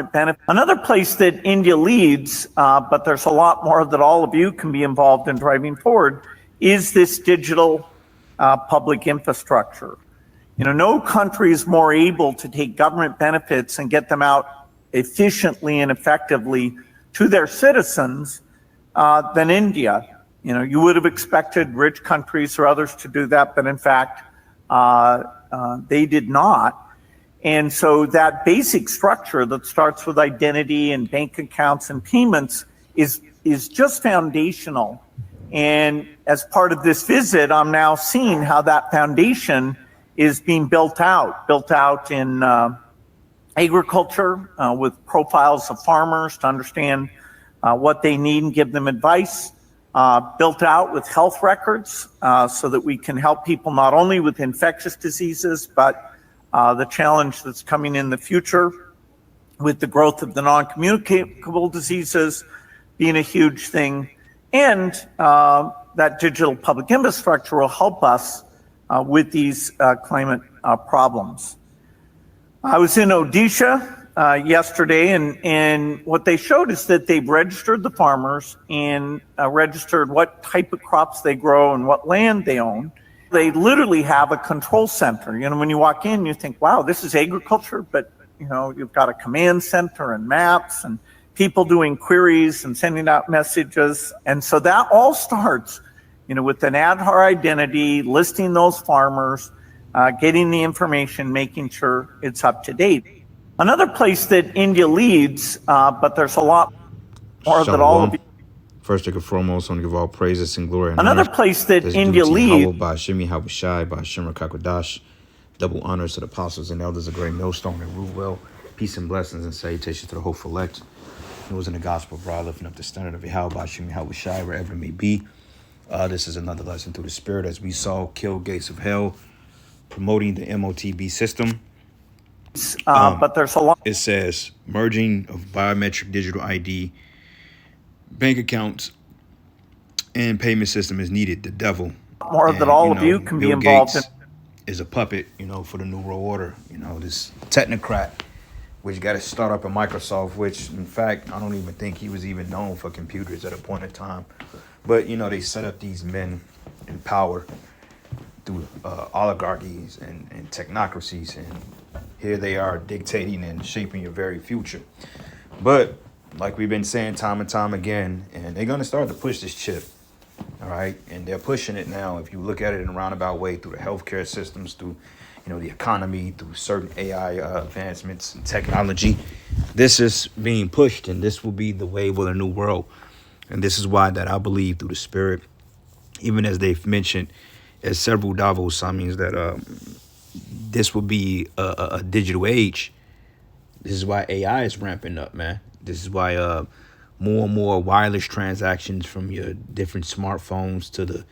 benefit. Another place that India leads, but there's a lot more that all of you can be involved in driving forward, is this digital public infrastructure. No country is more able to take government benefits and get them out efficiently and effectively to their citizens than India. You would have expected rich countries or others to do that, but in fact, they did not. And so that basic structure that starts with identity and bank accounts and payments is just foundational. And as part of this visit, I'm now seeing how that foundation is being built out in agriculture with profiles of farmers to understand what they need and give them advice, built out with health records so that we can help people not only with infectious diseases, but the challenge that's coming in the future with the growth of the non-communicable diseases being a huge thing. And that digital public infrastructure will help us with these climate problems. I was in Odisha yesterday, and what they showed is that they've registered the farmers and registered what type of crops they grow and what land they own. They literally have a control center. When you walk in, you think, wow, this is agriculture, but you've got a command center and maps and people doing queries and sending out messages. And so that all starts, with an Aadhaar identity, listing those farmers, getting the information, making sure it's up to date. Another place that India leads, but there's a lot more that all of you. First and foremost, I want to give all praises and glory and another honor. Place that India leads. By Shimi Habushai, by Shimra Kakwadash. Double honors to the apostles and elders of Great Millstone and rule well. Peace and blessings and salutations to the hopeful elect. It was in the gospel broad, lifting up the standard of Yahweh by Shimi Habushai, wherever it may be. This is another lesson through the Spirit as we saw kill gates of hell, promoting the MOTB system. But there's a lot. It says merging of biometric digital ID, bank accounts, and payment system is needed. The devil. More that all of you can be involved in. Is a puppet, for the New World Order. This technocrat, which got to start up at Microsoft, which in fact, I don't even think he was even known for computers at a point in time. But, they set up these men in power through oligarchies and technocracies. And here they are dictating and shaping your very future. But like we've been saying time and time again, and they're going to start to push this chip. All right. And they're pushing it now. If you look at it in a roundabout way through the healthcare systems, through, the economy, through certain AI advancements and technology, this is being pushed, and this will be the wave of the new world. And this is why that I believe through the Spirit, even as they've mentioned as several Davos signings, that this will be a digital age. This is why AI is ramping up, man. This is why more and more wireless transactions from your different smartphones to the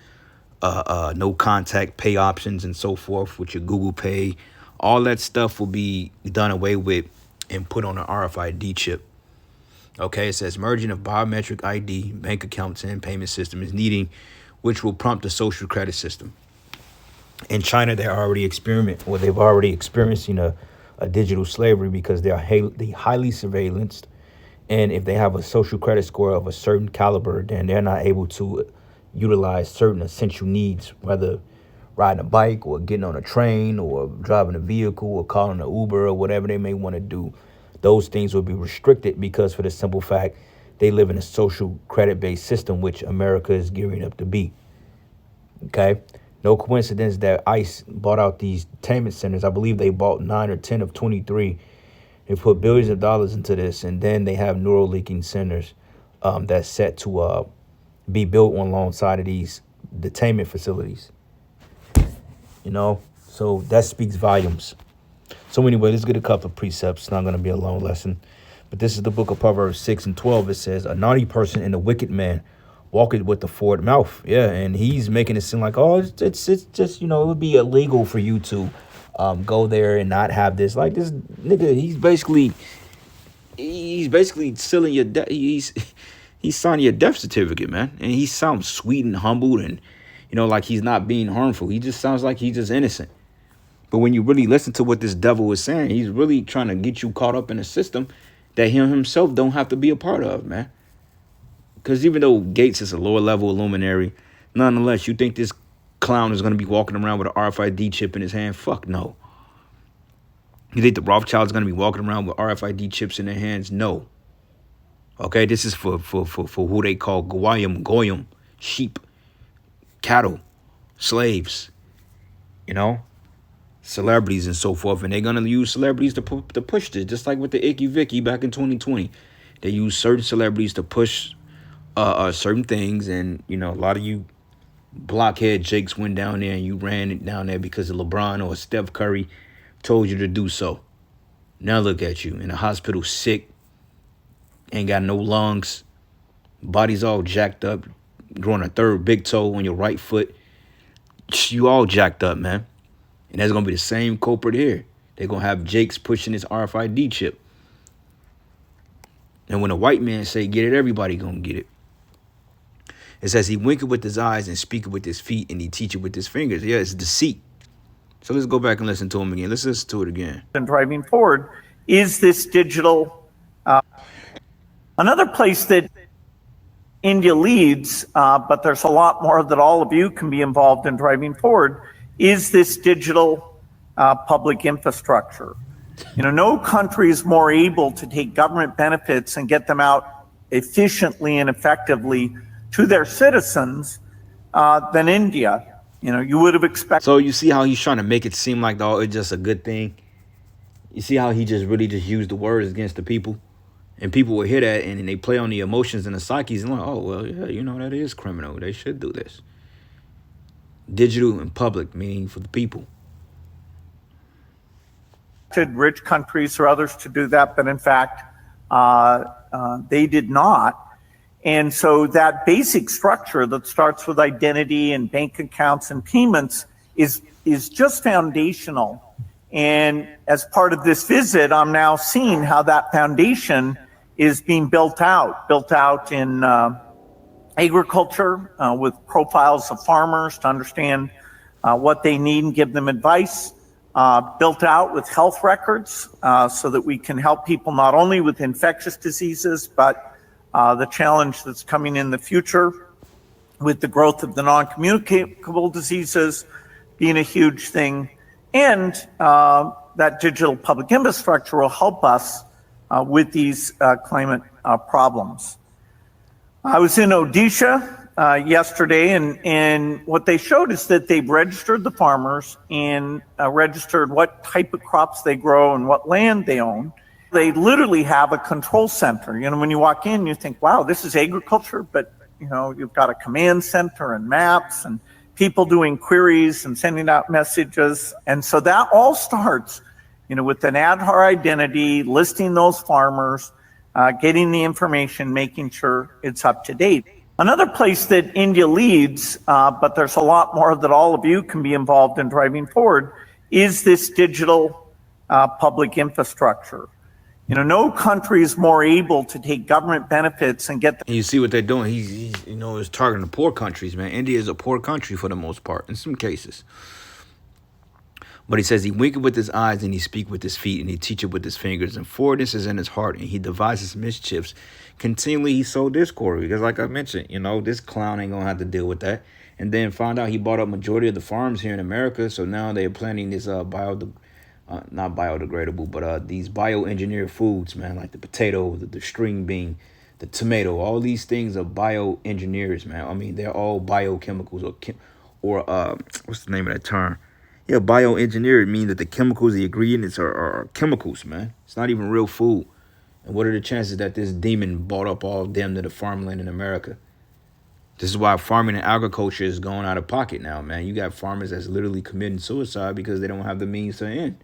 no contact pay options and so forth with your Google Pay, all that stuff will be done away with and put on an RFID chip. Okay, it says merging of biometric ID, bank accounts, and payment system is needing, which will prompt the social credit system. In China, they've already experiencing a digital slavery because they are highly surveillanced. And if they have a social credit score of a certain caliber, then they're not able to utilize certain essential needs, whether riding a bike or getting on a train or driving a vehicle or calling an Uber or whatever they may want to do. Those things will be restricted because for the simple fact they live in a social credit-based system, which America is gearing up to be. Okay? No coincidence that ICE bought out these detainment centers. I believe they bought 9 or 10 of 23. They put billions of dollars into this, and then they have neural leaking centers that's set to be built alongside of these detainment facilities. So that speaks volumes. So anyway, let's get a couple of precepts. It's not going to be a long lesson. But this is the book of Proverbs 6 and 12. It says, a naughty person and a wicked man walketh with the forward mouth. Yeah, and he's making it seem like, it's just, it would be illegal for you to go there and not have this. Like this nigga, he's basically sealing your death. He's signing your death certificate, man. And he sounds sweet and humbled and, like he's not being harmful. He just sounds like he's just innocent. But when you really listen to what this devil is saying, he's really trying to get you caught up in the system that him himself don't have to be a part of, man. Because even though Gates is a lower level luminary, nonetheless, you think this clown is going to be walking around with an RFID chip in his hand? Fuck no. You think the Rothschild's going to be walking around with RFID chips in their hands? No. Okay, this is for who they call goyim, sheep, cattle, slaves, you know, celebrities and so forth. And they're going to use celebrities to push this, just like with the Icky Vicky back in 2020. They use certain celebrities to push certain things. And, you know, a lot of you blockhead Jakes went down there and you ran it down there because of LeBron or Steph Curry told you to do so. Now look at you in the hospital, sick, ain't got no lungs, body's all jacked up, growing a third big toe on your right foot. You all jacked up, man. And that's going to be the same culprit here. They're going to have Jakes pushing his RFID chip. And when a white man say get it, everybody going to get it. It says he winketh with his eyes and speaketh with his feet and he teacheth with his fingers. Yeah, it's deceit. So let's go back and listen to him again. Let's listen to it again. And driving forward is this digital. Another place that India leads, but there's a lot more that all of you can be involved in driving forward, is this digital public infrastructure. You know, no country is more able to take government benefits and get them out efficiently and effectively to their citizens than India. You know, you would have expected. So you see how he's trying to make it seem like it's just a good thing? You see how he just really just used the words against the people? And people will hear that and they play on the emotions and the psyches and like, oh, well, yeah, you know, that is criminal. They should do this. Digital and public, meaning for the people. Rich countries or others to do that, but in fact, they did not. And so that basic structure that starts with identity and bank accounts and payments is just foundational. And as part of this visit, I'm now seeing how that foundation is being built out in agriculture with profiles of farmers to understand what they need and give them advice, built out with health records so that we can help people not only with infectious diseases, but the challenge that's coming in the future with the growth of the non-communicable diseases being a huge thing. And that digital public infrastructure will help us with these climate problems. I was in Odisha yesterday, and what they showed is that they've registered the farmers and registered what type of crops they grow and what land they own. They literally have a control center. You know, when you walk in, you think, wow, this is agriculture, but you know, you've got a command center and maps and people doing queries and sending out messages. And so that all starts, you know, with an Aadhaar identity, listing those farmers, getting the information, making sure it's up to date. Another place that India leads, but there's a lot more that all of you can be involved in driving forward, is this digital public infrastructure. You know, no country is more able to take government benefits and get them. And you see what they're doing. He's you know, is targeting the poor countries, man. India is a poor country for the most part, in some cases. But he says he winketh with his eyes and he speak with his feet and he teacheth with his fingers. And forwardness is in his heart and he devises mischiefs. Continually he sowed discord. Because like I mentioned, you know, this clown ain't going to have to deal with that. And then found out he bought up majority of the farms here in America. So now they're planting this not biodegradable, but these bioengineered foods, man, like the potato, the string bean, the tomato, all these things are bioengineers, man. I mean, they're all biochemicals or what's the name of that term? Yeah, bioengineered means that the chemicals, the ingredients are chemicals, man. It's not even real food. And what are the chances that this demon bought up all them to the farmland in America? This is why farming and agriculture is going out of pocket now, man. You got farmers that's literally committing suicide because they don't have the means to end.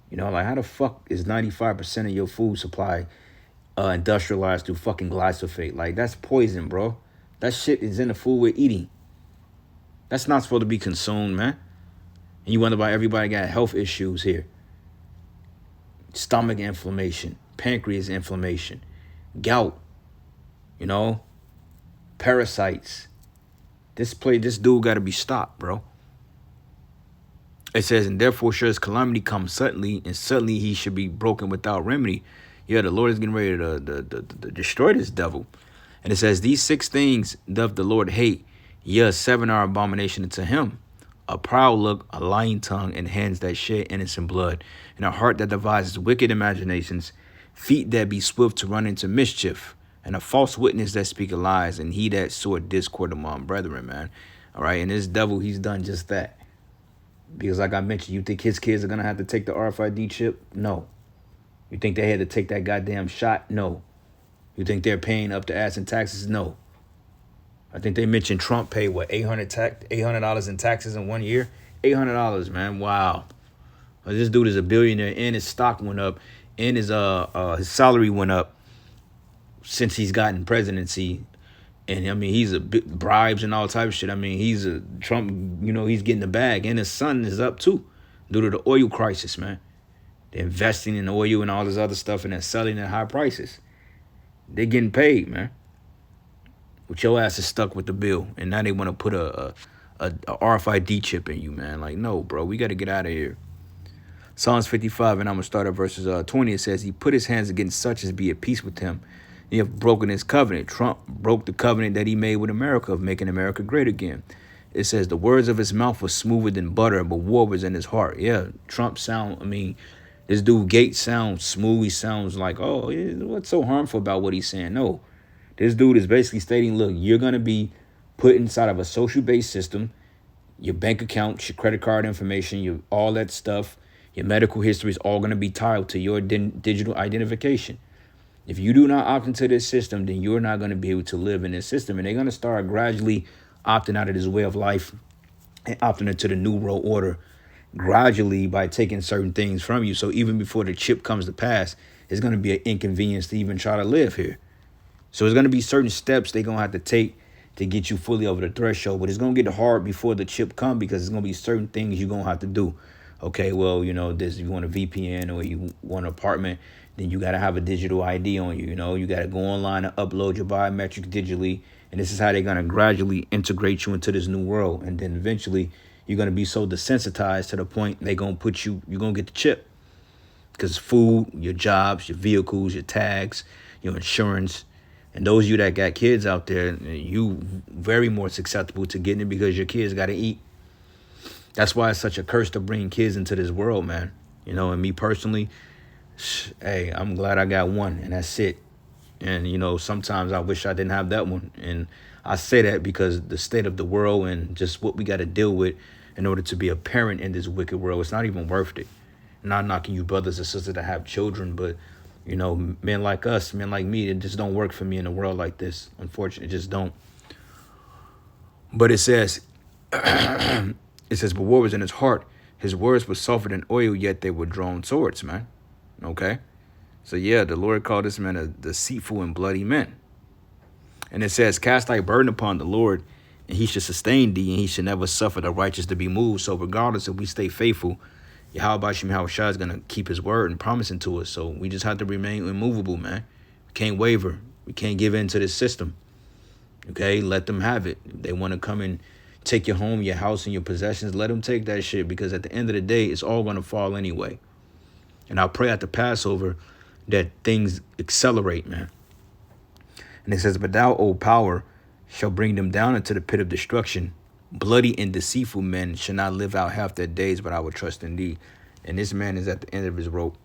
You know, like how the fuck is 95% of your food supply industrialized through fucking glyphosate? Like that's poison, bro. That shit is in the food we're eating. That's not supposed to be consumed, man. And you wonder why everybody got health issues here. Stomach inflammation, pancreas inflammation, gout, you know, parasites. This dude got to be stopped, bro. It says, and therefore sure as calamity comes suddenly, and suddenly he should be broken without remedy. Yeah, the Lord is getting ready to destroy this devil. And it says, these 6 things doth the Lord hate. Yes, 7 are abomination unto him. A proud look, a lying tongue, and hands that shed innocent blood, and a heart that devises wicked imaginations, feet that be swift to run into mischief, and a false witness that speaketh lies, and he that soweth discord among brethren, man. All right, and this devil, he's done just that. Because like I mentioned, you think his kids are going to have to take the RFID chip? No. You think they had to take that goddamn shot? No. You think they're paying up the ass in taxes? No. I think they mentioned Trump paid, what, $800 in taxes in 1 year? $800, man. Wow. This dude is a billionaire, and his stock went up, and his salary went up since he's gotten presidency. And I mean, he's bribes and all type of shit. I mean, he's a Trump, he's getting the bag, and his son is up too due to the oil crisis, man. They're investing in oil and all this other stuff, and they're selling at high prices. They're getting paid, man. But your ass is stuck with the bill, and now they want to put a RFID chip in you, man. Like, no, bro, we got to get out of here. Psalms 55, and I'm going to start at verses 20. It says, he put his hands against such as be at peace with him. He have broken his covenant. Trump broke the covenant that he made with America of making America great again. It says the words of his mouth were smoother than butter, but war was in his heart. Yeah, Trump this dude Gates sounds smooth. He sounds like, oh, what's so harmful about what he's saying? No, this dude is basically stating, look, you're going to be put inside of a social-based system. Your bank accounts, your credit card information, all that stuff, your medical history is all going to be tied to your digital identification. If you do not opt into this system, then you're not going to be able to live in this system. And they're going to start gradually opting out of this way of life and opting into the New World Order gradually by taking certain things from you. So even before the chip comes to pass, it's going to be an inconvenience to even try to live here. So there's going to be certain steps they're going to have to take to get you fully over the threshold. But it's going to get hard before the chip comes because there's going to be certain things you're going to have to do. Okay, well, if you want a VPN or you want an apartment, then you got to have a digital ID on you. You got to go online and upload your biometrics digitally. And this is how they're going to gradually integrate you into this new world. And then eventually you're going to be so desensitized to the point you're going to get the chip. Because food, your jobs, your vehicles, your tags, your insurance. And those of you that got kids out there, you very more susceptible to getting it because your kids got to eat. That's why it's such a curse to bring kids into this world, man. And me personally, hey, I'm glad I got one, and that's it. And, sometimes I wish I didn't have that one. And I say that because the state of the world and just what we got to deal with in order to be a parent in this wicked world, it's not even worth it. I'm not knocking you brothers and sisters that have children, but, men like us, men like me, it just don't work for me in a world like this. Unfortunately, it just don't. But it says, but war was in his heart. His words were softer than oil, yet they were drawn swords, man. Okay? So, yeah, the Lord called this man a deceitful and bloody man. And it says, cast thy burden upon the Lord, and he should sustain thee, and he should never suffer the righteous to be moved. So regardless if we stay faithful, Yahweh Shem Shai is going to keep his word and promising to us. So we just have to remain immovable, man. We can't waver. We can't give in to this system. Okay? Let them have it. If they want to come and take your home, your house, and your possessions, let them take that shit, because at the end of the day, it's all going to fall anyway. And I pray at the Passover that things accelerate, man. And it says, but thou, O power, shall bring them down into the pit of destruction. Bloody and deceitful men shall not live out half their days, but I will trust in thee. And this man is at the end of his rope.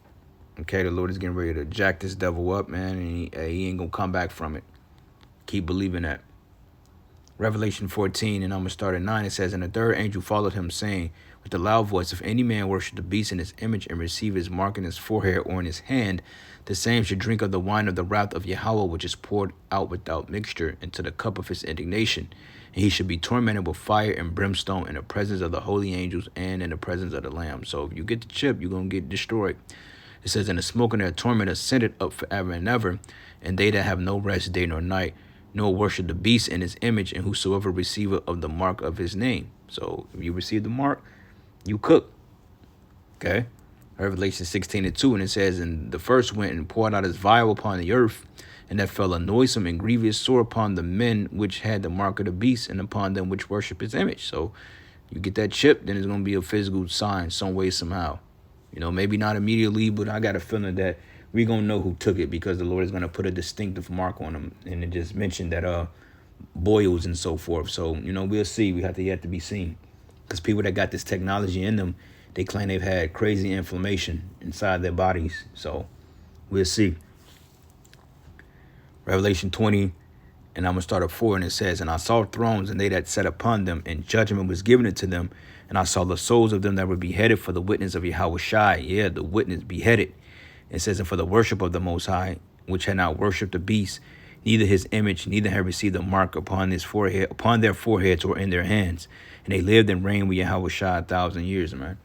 Okay, the Lord is getting ready to jack this devil up, man, and he ain't going to come back from it. Keep believing that. Revelation 14, and I'm going to start at 9. It says, and the third angel followed him, saying with a loud voice, if any man worship the beast in his image and receive his mark in his forehead or in his hand, the same should drink of the wine of the wrath of Yahweh, which is poured out without mixture into the cup of his indignation. And he should be tormented with fire and brimstone in the presence of the holy angels and in the presence of the Lamb. So if you get the chip, you're going to get destroyed. It says, and the smoke of their torment ascended up forever and ever, and they that have no rest day nor night, nor worship the beast in his image, and whosoever receiveth of the mark of his name. So if you receive the mark, you cook. Okay? Revelation 16:2, and it says, and the first went and poured out his vial upon the earth, and there fell a noisome and grievous sore upon the men which had the mark of the beast, and upon them which worship his image. So you get that chip, then it's going to be a physical sign some way, somehow. Maybe not immediately, but I got a feeling that we're going to know who took it, because the Lord is going to put a distinctive mark on them. And it just mentioned that boils and so forth. So, we'll see. We have to yet to be seen. Because people that got this technology in them, they claim they've had crazy inflammation inside their bodies. So we'll see. Revelation 20, and I'm going to start at 4, and it says, "And I saw thrones, and they that sat upon them, and judgment was given unto them. And I saw the souls of them that were beheaded for the witness of Yahweh Shai." Yeah, the witness beheaded. It says, "And for the worship of the Most High, which had not worshipped the beast, neither his image, neither had received a mark upon his forehead, upon their foreheads or in their hands. And they lived and reigned with Yahweh Shai 1,000 years," man.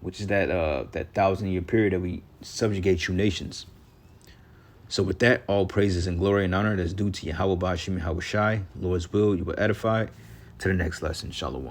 Which is that 1,000-year period that we subjugate you nations. So with that, all praises and glory and honor that's due to Yahweh Ba'ashim Yahweh Shai. Lord's will, you will edify. To the next lesson. Shalom.